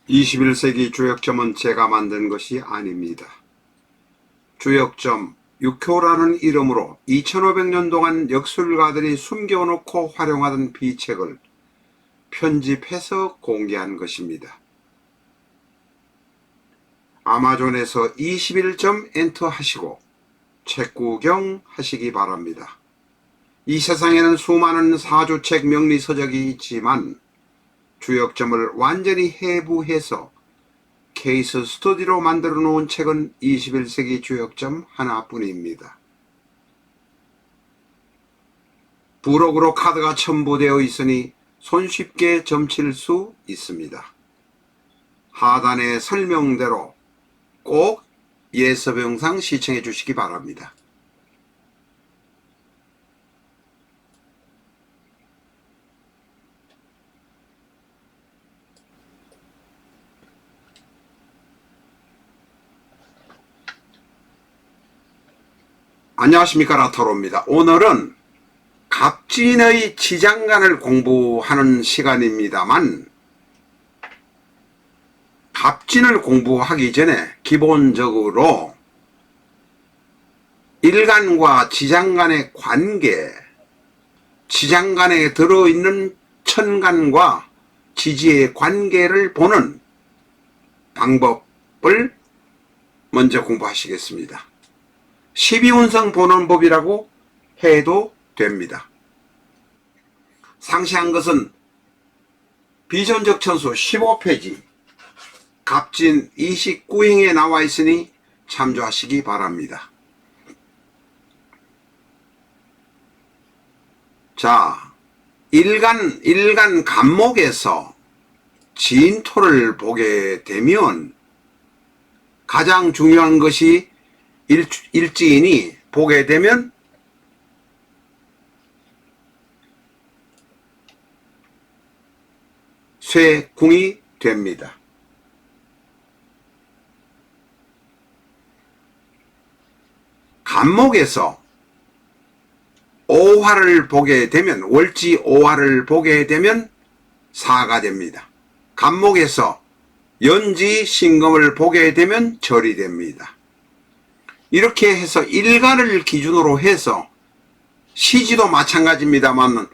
21세기 주역점은 제가 만든 것이 아닙니다. 주역점 6호라는 이름으로 2500년 동안 역술가들이 숨겨놓고 활용하던 비책을 편집해서 공개한 것입니다. 아마존에서 21점 엔터 하시고 책 구경 하시기 바랍니다. 이 세상에는 수많은 사주책 명리서적이 있지만 주역점을 완전히 해부해서 케이스 스터디로 만들어 놓은 책은 21세기 주역점 하나뿐입니다. 부록으로 카드가 첨부되어 있으니 손쉽게 점칠 수 있습니다. 하단의 설명대로 꼭 예습 영상 시청해 주시기 바랍니다. 안녕하십니까, 라타로입니다. 오늘은 갑진의 지장간을 공부하는 시간입니다만, 갑진을 공부하기 전에 기본적으로 일간과 지장간의 관계, 지장간에 들어있는 천간과 지지의 관계를 보는 방법을 먼저 공부하시겠습니다. 12운성 보는 법이라고 해도 됩니다. 상세한 것은 비전적 천수 15페이지 갑진 29행에 나와 있으니 참조하시기 바랍니다. 자, 일간 간목에서 진토를 보게 되면 가장 중요한 것이 일지인이 보게 되면 쇠궁이 됩니다. 간목에서 오화를 보게 되면, 월지 오화를 보게 되면 사가 됩니다. 간목에서 연지 신금을 보게 되면 절이 됩니다. 이렇게 해서 일간을 기준으로 해서 시지도 마찬가지입니다만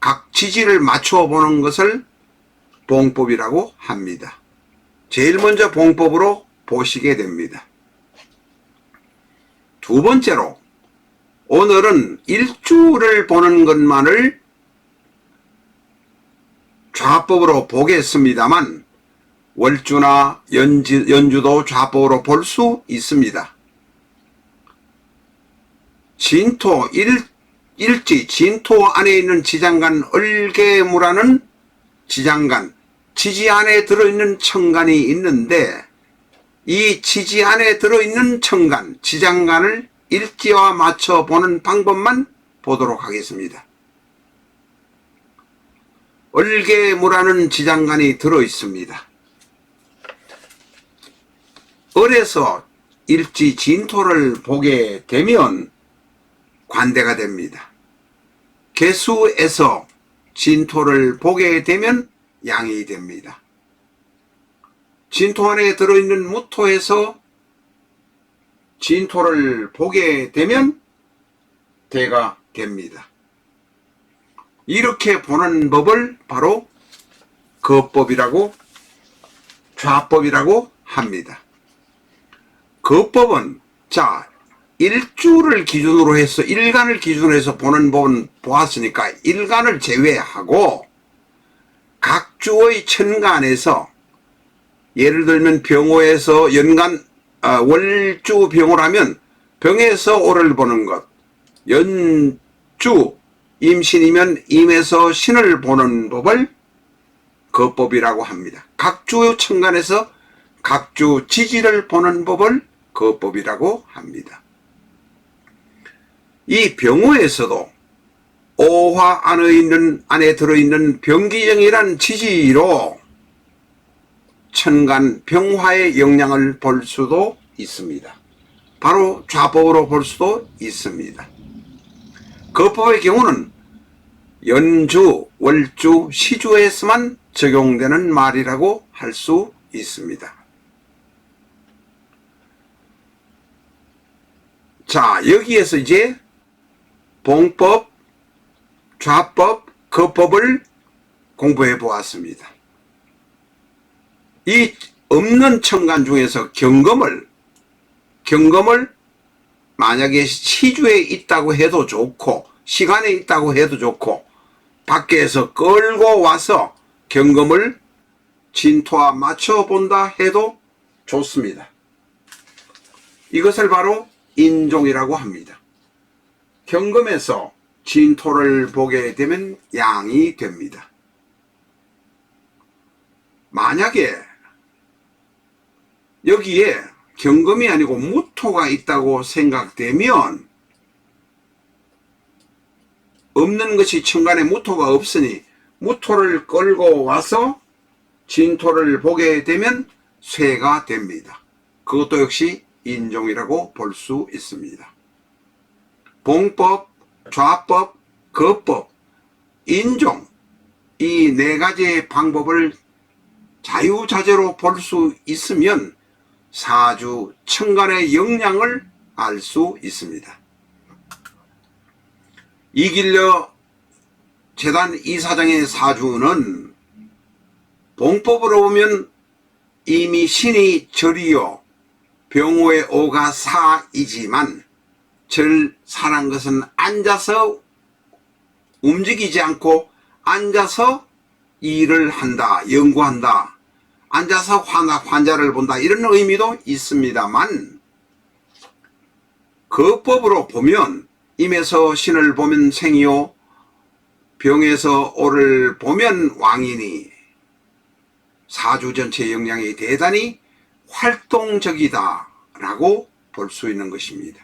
각 지지를 맞춰 보는 것을 봉법이라고 합니다. 제일 먼저 봉법으로 보시게 됩니다. 두 번째로 오늘은 일주를 보는 것만을 좌법으로 보겠습니다만 월주나 연주도 좌법으로 볼 수 있습니다. 진토, 일지, 진토 안에 있는 지장간, 을개무라는 지장간, 지지 안에 들어있는 천간이 있는데 이 지지 안에 들어있는 천간, 지장간을 일지와 맞춰 보는 방법만 보도록 하겠습니다. 을개무라는 지장간이 들어있습니다. 을에서 일지 진토를 보게 되면 관대가 됩니다. 개수에서 진토를 보게 되면 양이 됩니다. 진토 안에 들어있는 무토에서 진토를 보게 되면 대가 됩니다. 이렇게 보는 법을 바로 거법이라고, 좌법이라고 합니다. 거법은, 자, 일주를 기준으로 해서, 일간을 기준으로 해서 보는 법은 보았으니까 일간을 제외하고 각 주의 천간에서, 예를 들면 병호에서 월주 병호를 하면 병에서 오를 보는 것, 연주 임신이면 임에서 신을 보는 법을 거법이라고 합니다. 각 주 천간에서 각 주 지지를 보는 법을 거법이라고 합니다. 이 병호에서도 오화 안에 들어있는 병기정이란 지지로 천간 병화의 영향을 볼 수도 있습니다. 바로 좌법으로 볼 수도 있습니다. 거법의 경우는 연주, 월주, 시주에서만 적용되는 말이라고 할 수 있습니다. 자, 여기에서 이제 봉법, 좌법, 거법을 공부해 보았습니다. 이 없는 천간 중에서 경금을 만약에 시주에 있다고 해도 좋고 시간에 있다고 해도 좋고 밖에서 끌고 와서 경금을 진토와 맞춰 본다 해도 좋습니다. 이것을 바로 인종이라고 합니다. 경금에서 진토를 보게 되면 양이 됩니다. 만약에 여기에 경금이 아니고 무토가 있다고 생각되면 없는 것이 천간에 무토가 없으니 무토를 끌고 와서 진토를 보게 되면 쇠가 됩니다. 그것도 역시 인종이라고 볼 수 있습니다. 봉법, 좌법, 거법, 인종 이 네 가지의 방법을 자유자재로 볼 수 있으면 사주 천간의 영향을 알 수 있습니다. 이길려 재단 이사장의 사주는 봉법으로 보면 이미 신이 절이요 병호의 오가 사이지만 절사란 것은 앉아서 움직이지 않고 앉아서 일을 한다, 연구한다, 앉아서 환자를 본다 이런 의미도 있습니다만 거법으로 보면 임에서 신을 보면 생이요 병에서 오를 보면 왕이니 사주 전체 영향이 대단히 활동적이다 라고 볼 수 있는 것입니다.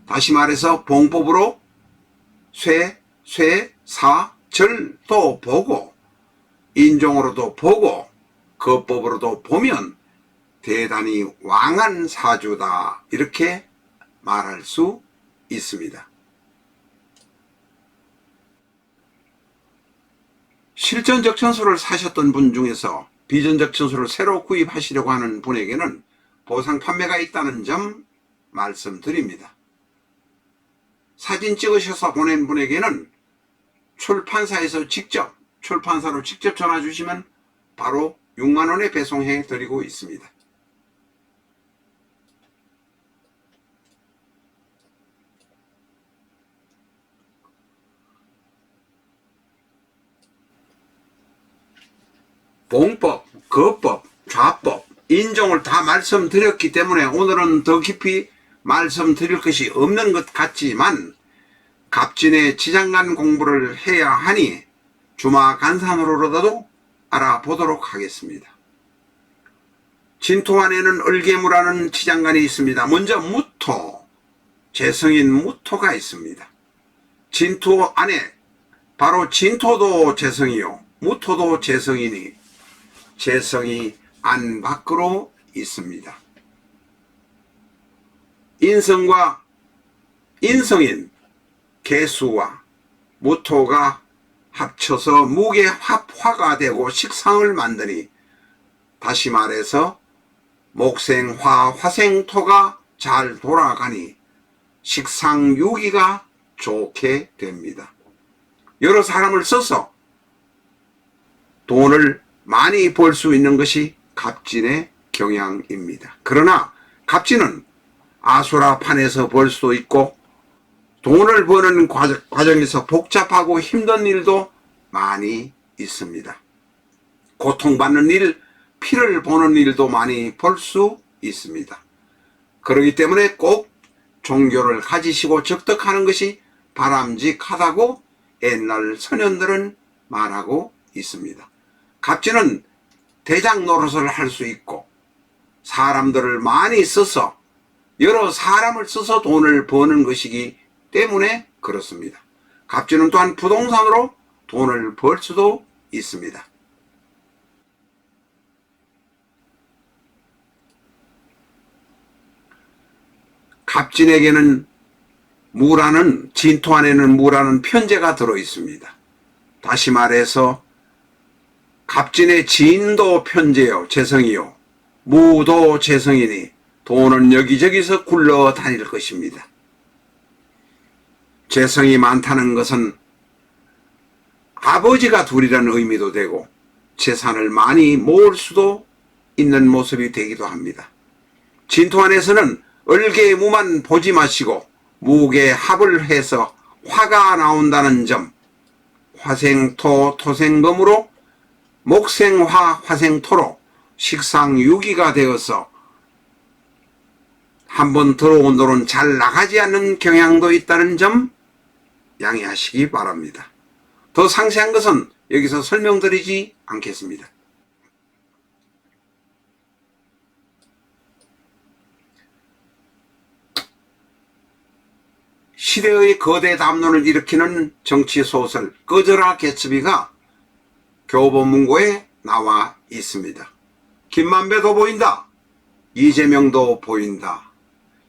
다시 말해서 봉법으로 쇠, 사, 절도 보고 인종으로도 보고 거법으로도 보면 대단히 왕한 사주다 이렇게 말할 수 있습니다. 실전적 천수를 사셨던 분 중에서 비전적 천수를 새로 구입하시려고 하는 분에게는 보상 판매가 있다는 점 말씀드립니다. 사진 찍으셔서 보낸 분에게는 출판사에서 출판사로 직접 전화 주시면 바로 6만원에 배송해 드리고 있습니다. 봉법, 거법, 좌법, 인종을 다 말씀드렸기 때문에 오늘은 더 깊이 말씀드릴 것이 없는 것 같지만 갑진의 지장간 공부를 해야 하니 주마간산으로라도 알아보도록 하겠습니다. 진토 안에는 을개무라는 지장간이 있습니다. 먼저 무토, 재성인 무토가 있습니다. 진토 안에 바로 진토도 재성이요 무토도 재성이니 재성이 안 밖으로 있습니다. 인성과 인성인 개수와 무토가 합쳐서 무게 합화가 되고 식상을 만드니 다시 말해서 목생화 화생토가 잘 돌아가니 식상유기가 좋게 됩니다. 여러 사람을 써서 돈을 많이 벌 수 있는 것이 갑진의 경향입니다. 그러나 갑진은 아수라판에서 벌 수도 있고 돈을 버는 과정에서 복잡하고 힘든 일도 많이 있습니다. 고통받는 일, 피를 보는 일도 많이 볼 수 있습니다. 그렇기 때문에 꼭 종교를 가지시고 적덕하는 것이 바람직하다고 옛날 선현들은 말하고 있습니다. 갑진은 대장 노릇을 할 수 있고 사람들을 많이 써서 여러 사람을 써서 돈을 버는 것이기 때문에 그렇습니다. 갑진은 또한 부동산으로 돈을 벌 수도 있습니다. 갑진에게는 무라는 진토 안에는 무라는 편제가 들어 있습니다. 다시 말해서 갑진의 지인도 편재요 재성이요 무도 재성이니 돈은 여기저기서 굴러다닐 것입니다. 재성이 많다는 것은 아버지가 둘이라는 의미도 되고 재산을 많이 모을 수도 있는 모습이 되기도 합니다. 진토 안에서는 을개무만 보지 마시고 무게 합을 해서 화가 나온다는 점, 화생토 토생금으로 목생화 화생토로 식상유기가 되어서 한번 들어온 돈은 잘 나가지 않는 경향도 있다는 점 양해하시기 바랍니다. 더 상세한 것은 여기서 설명드리지 않겠습니다. 시대의 거대 담론을 일으키는 정치소설 꺼져라 개츠비가 교보문고에 나와 있습니다. 김만배도 보인다. 이재명도 보인다.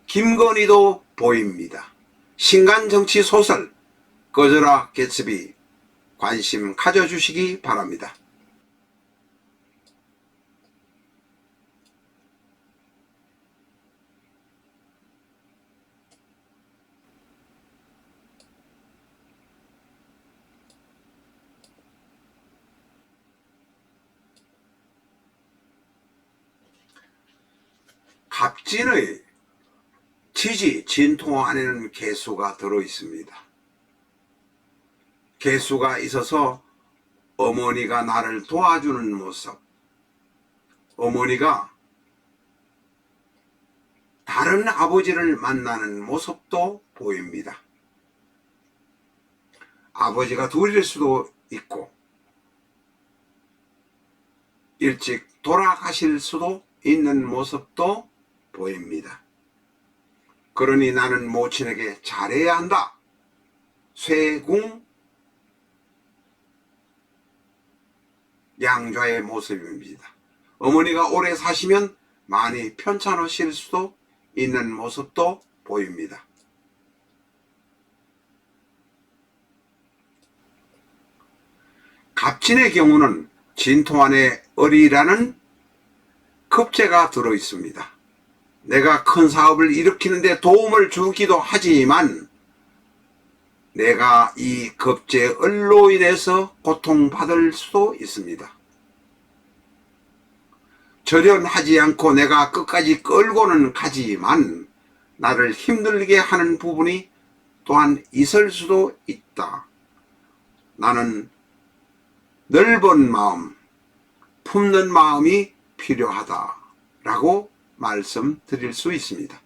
김건희도 보입니다. 신간 정치소설 꺼져라 개츠비 관심 가져주시기 바랍니다. 갑진의 지지 진토 안에는 개수가 들어있습니다. 개수가 있어서 어머니가 나를 도와주는 모습, 어머니가 다른 아버지를 만나는 모습도 보입니다. 아버지가 둘일 수도 있고 일찍 돌아가실 수도 있는 모습도 보입니다. 그러니 나는 모친에게 잘해야 한다. 쇠궁 양좌의 모습입니다. 어머니가 오래 사시면 많이 편찮으실 수도 있는 모습도 보입니다. 갑진의 경우는 진토 안에 을이라는 급제가 들어 있습니다. 내가 큰 사업을 일으키는데 도움을 주기도 하지만 내가 이 급제 을로 인해서 고통받을 수도 있습니다. 절연하지 않고 내가 끝까지 끌고는 가지만 나를 힘들게 하는 부분이 또한 있을 수도 있다. 나는 넓은 마음, 품는 마음이 필요하다라고 말씀드릴 수 있습니다.